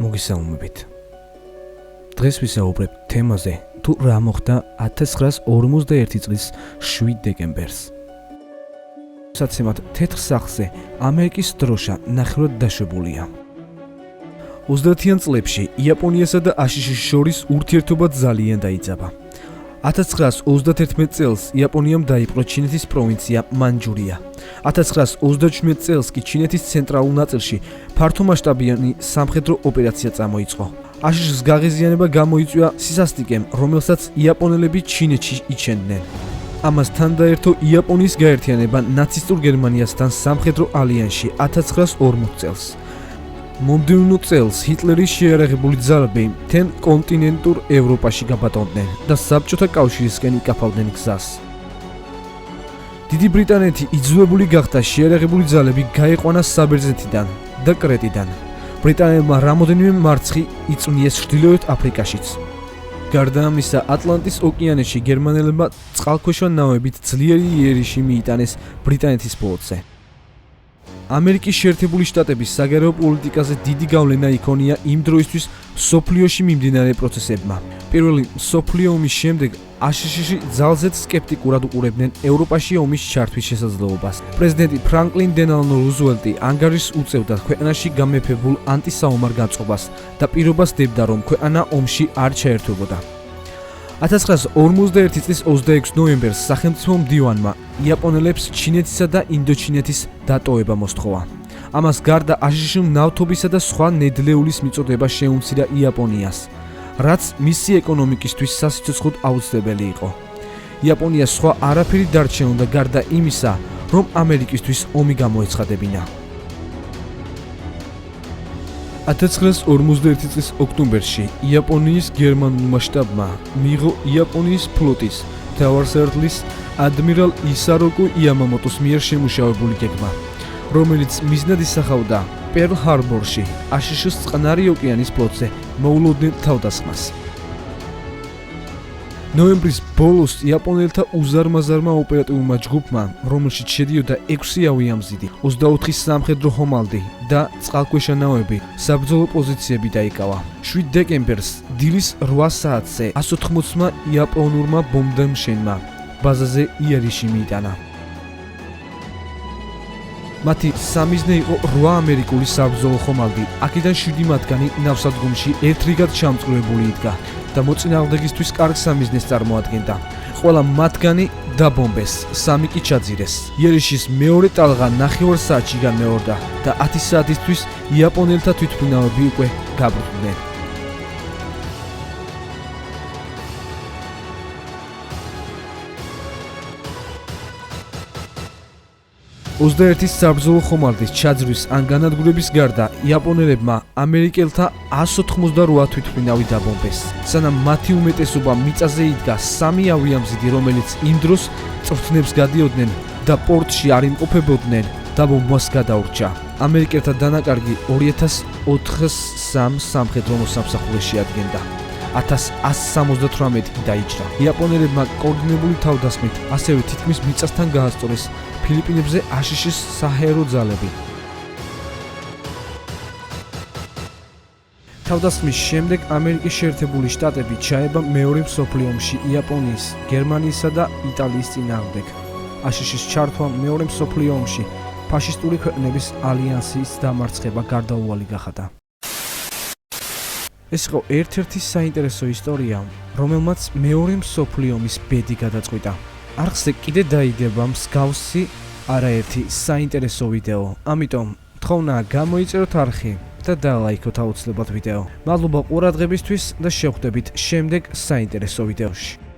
მოგესალმებით. დღეს ვისაუბრებ თემაზე, თუ რა მოხდა 1941 წლის 7 დეკემბერს. საცემად თეთრ სახლზე ამერიკის დროშა ნახევრად დაშვებულია. 30-იან წლებში იაპონიასა და აშშ-ის შორის ურთიერთობა ძალიან დაიძაბა. 1931 წელს იაპონიამ დაიპყრო ჩინეთის პროვინცია მანჯურია. 1937 წელს კი ჩინეთის ცენტრალურ ნაწილში ფართომასშტაბიანი სამხედრო ოპერაცია წამოიწყო. აშშ-ის გაღიზიანება გამოიწვია სისასტიკემ, რომელსაც იაპონელები ჩინეთში იჩენდნენ. ამასთან დაერთო იაპონიის გაერთიანება ნაცისტურ გერმანიასთან სამხედრო ალიანსში 1940 წელს. მომდევნო წელს ჰიტლერის შეიარაღებული ძალები მთელ კონტინენტურ ევროპაში გაბატონდნენ და საბჭოთა კავშირისკენ იკავავდნენ გზას. დიდი ბრიტანეთი იძულებული გახდა შეიარაღებული ძალები გაეყვანა საბერძნეთიდან და კრეტიდან. ბრიტანელებმა რამოდენიმე მარცხი იწვნიეს ჩრდილოეთ აფრიკაშიც. გარდა ამისა, ატლანტის ოკეანეში გერმანელებმა წყალქვეშა ნავებით ძლიერი იერიში მიიტანეს ბრიტანეთის ფლოტზე. ამერიკის შეერთებული შტატების საგარეო პოლიტიკაზე დიდი გავლენა იქონია იმ დროისთვის მსოფლიოში მიმდინარე პროცესებმა. პირველი მსოფლიო ომის შემდეგ აშშ-ში ძალზედ სკეპტიკურად უყურებდნენ ევროპაში ომის ჩართვის შესაძლებლობას. პრეზიდენტი ფრანკლინ დელანო რუზველტი ანგარიშს უწევდა ქვეყანაში გამეფებულ ანტისაომარ განწყობას და პირობას დებდა, რომ ქვეყანა ომში არ ჩაერთვებოდა. 1941 წლის 26 ნოემბერს სახელმწიფო მდივანმა იაპონელებს ჩინეთისა და ინდოჩინეთის დატოვება მოსთხოვა. ამას გარდა აშშ-მ ნავთობისა და სხვა ნედლეულის მიწოდება შეუმცირა იაპონიას, რაც მისი ეკონომიკისთვის სასიცოცხლოდ აუცილებელი იყო. იაპონიას სხვა არაფერი დარჩენოდა გარდა იმისა, რომ ამერიკისთვის ომი გამოეცხადებინა. 1941 წლის ოქტომბერში იაპონიის გერმანულმა შტაბმა მიიღო იაპონიის ფლოტის მთავარსარდლის ადმირალ ისაროკუ იამამოტოს მიერ შემუშავებული გეგმა, რომელიც მიზნად ისახავდა პერლ ჰარბორში აშშ-ის წყნარი ოკეანის ფლოტზე მოულოდნელ თავდასხმას. ნოემბრის ბოლოს იაპონელთა უზარმაზარმა ოპერატიულმა ჯგუფმა, რომელშიც შედიოდა 6 ავიამზიდი, 24 სამხედრო ხომალდი და წყალქვეშა ნავები, საბრძოლო პოზიციები დაიკავა. 7 დეკემბერს დილის 8 საათზე 180-მა იაპონურმა ბომბდამშენმა ბაზაზე იერიში მიიტანა. მათი სამიზნე იყო 8 ამერიკული საბრძოლო ხომალდი, აქედან 7 მათგანი ნავსადგომში ერთრიგად ჩამწკრივებული იდგა და მოწინააღმდეგისთვის კარგ სამიზნეს წარმოადგენდა. ყველა მათგანი დაბომბეს, 3 კი ჩაძირეს. იერიშის მეორე ტალღა 9 საათში განმეორდა და 10 საათისთვის იაპონელთა თვითმფრინავები უკვე გაბრუნდნენ. ოცდაერთის საბრძოლო ხომალდის ჩაძვრის ან განადგურების გარდა იაპონელებმა ამერიკელთა 188 თვითმფრინავი დაბომბეს, სანამ მათი უმეტესობა მიწაზე იდგა 3 ავიამზიდი, რომელიც იმ დროს წვრთნებს გადიოდნენ და პორტში არ იმყოფებოდნენ, დაბომბვას გადაურჩა. ამერიკელთა დანაკარგი 2403 სამხედრო მოსამსახურეს შეადგენდა. 1178 კი დაიჭრა. იაპონელებმა კოორდინირებული თავდასხმით ასევე თითქმის მიწასთან გაასწორეს ფილიპინებზე აშშ-ის საჰაერო ძალები. თავდასხმის შემდეგ ამერიკის შეერთებული შტატები ჩაება მეორე მსოფლიო ომში იაპონიის, გერმანიისა და იტალიის წინააღმდეგ. აშშ-ის ჩართვა მეორე მსოფლიო ომში ფაშისტური ქვეყნების ალიანსის დამარცხება გარდაუვალი გახადა. ეს იყო ერთ-ერთი საინტერესო ისტორია, რომელმაც მეორე მსოფლიო ომის ბედი გადაწყვიტა. არხზე კიდე დაიდება მსგავსი არაერთი საინტერესო ვიდეო, ამიტომ თხოვნა გამოიწეროთ არხი და დალაიქოთ აუცილებლად ვიდეო. მადლობა ყურადღებისთვის და შევხვდებით შემდეგ საინტერესო ვიდეოში.